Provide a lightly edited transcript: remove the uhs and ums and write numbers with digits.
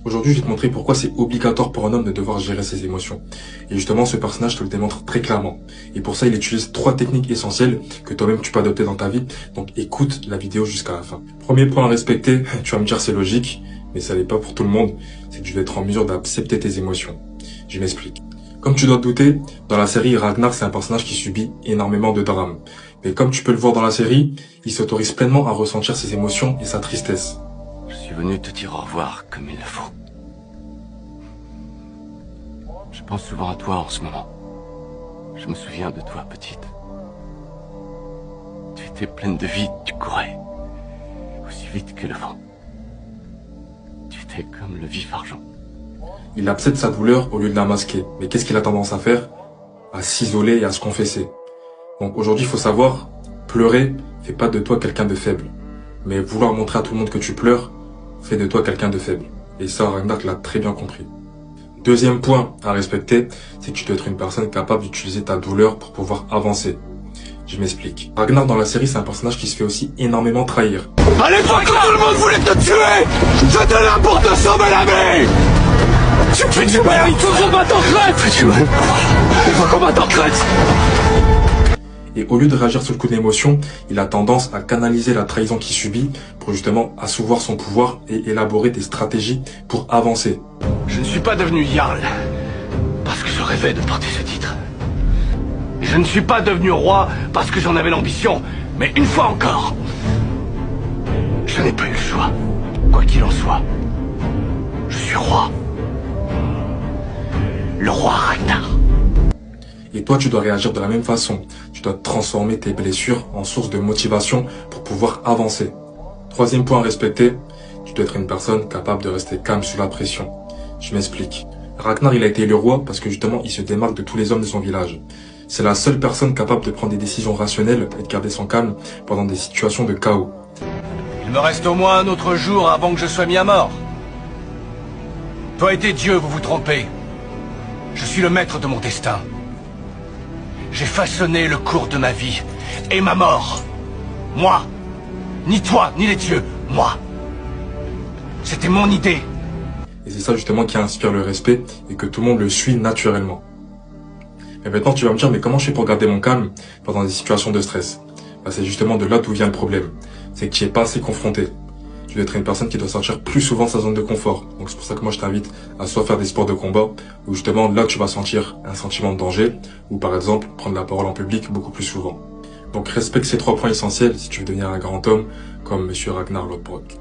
Aujourd'hui, je vais te montrer pourquoi c'est obligatoire pour un homme de devoir gérer ses émotions. Et justement, ce personnage te le démontre très clairement. Et pour ça, il utilise 3 techniques essentielles que toi-même tu peux adopter dans ta vie. Donc écoute la vidéo jusqu'à la fin. Premier point à respecter, tu vas me dire c'est logique, mais ça n'est pas pour tout le monde, c'est que tu dois être en mesure d'accepter tes émotions. Je m'explique. Comme tu dois te douter, dans la série, Ragnar, c'est un personnage qui subit énormément de drames. Mais comme tu peux le voir dans la série, il s'autorise pleinement à ressentir ses émotions et sa tristesse. Je suis venu te dire au revoir comme il le faut. Je pense souvent à toi en ce moment. Je me souviens de toi, petite. Tu étais pleine de vie, tu courais aussi vite que le vent. Tu étais comme le vif argent. Il accepte sa douleur au lieu de la masquer. Mais qu'est-ce qu'il a tendance à faire? À s'isoler et à se confesser. Donc aujourd'hui, il faut savoir, pleurer fait pas de toi quelqu'un de faible. Mais vouloir montrer à tout le monde que tu pleures fait de toi quelqu'un de faible. Et ça, Ragnar l'a très bien compris. Deuxième point à respecter, c'est que tu dois être une personne capable d'utiliser ta douleur pour pouvoir avancer. Je m'explique. Ragnar dans la série, c'est un personnage qui se fait aussi énormément trahir. À l'époque, quand tout le monde voulait te tuer, j'étais là pour te sauver la vie. Tu fais du mal, il faut qu'on batte en crête. Fais du mal. Il faut qu'on batte en crête. Et au lieu de réagir sous le coup d'émotion, il a tendance à canaliser la trahison qu'il subit pour justement assouvoir son pouvoir et élaborer des stratégies pour avancer. Je ne suis pas devenu Jarl parce que je rêvais de porter ce titre. Et je ne suis pas devenu roi parce que j'en avais l'ambition. Mais une fois encore, je n'ai pas eu le choix. Quoi qu'il en soit, je suis roi. Le roi Ragnar. Et toi, tu dois réagir de la même façon. Tu dois transformer tes blessures en source de motivation pour pouvoir avancer. Troisième point à respecter, tu dois être une personne capable de rester calme sous la pression. Je m'explique. Ragnar, il a été élu roi parce que justement, il se démarque de tous les hommes de son village. C'est la seule personne capable de prendre des décisions rationnelles et de garder son calme pendant des situations de chaos. Il me reste au moins un autre jour avant que je sois mis à mort. Toi et tes dieux, vous vous trompez. Je suis le maître de mon destin. J'ai façonné le cours de ma vie et ma mort. Moi. Ni toi, ni les dieux. Moi. C'était mon idée. Et c'est ça justement qui inspire le respect et que tout le monde le suit naturellement. Mais maintenant tu vas me dire, mais comment je fais pour garder mon calme pendant des situations de stress? C'est justement de là d'où vient le problème. C'est que tu n'es pas assez confronté. Tu dois être une personne qui doit sortir plus souvent de sa zone de confort. Donc c'est pour ça que moi je t'invite à soit faire des sports de combat, où justement là tu vas sentir un sentiment de danger, ou par exemple prendre la parole en public beaucoup plus souvent. Donc respecte ces 3 points essentiels si tu veux devenir un grand homme comme Monsieur Ragnar Lodbrok.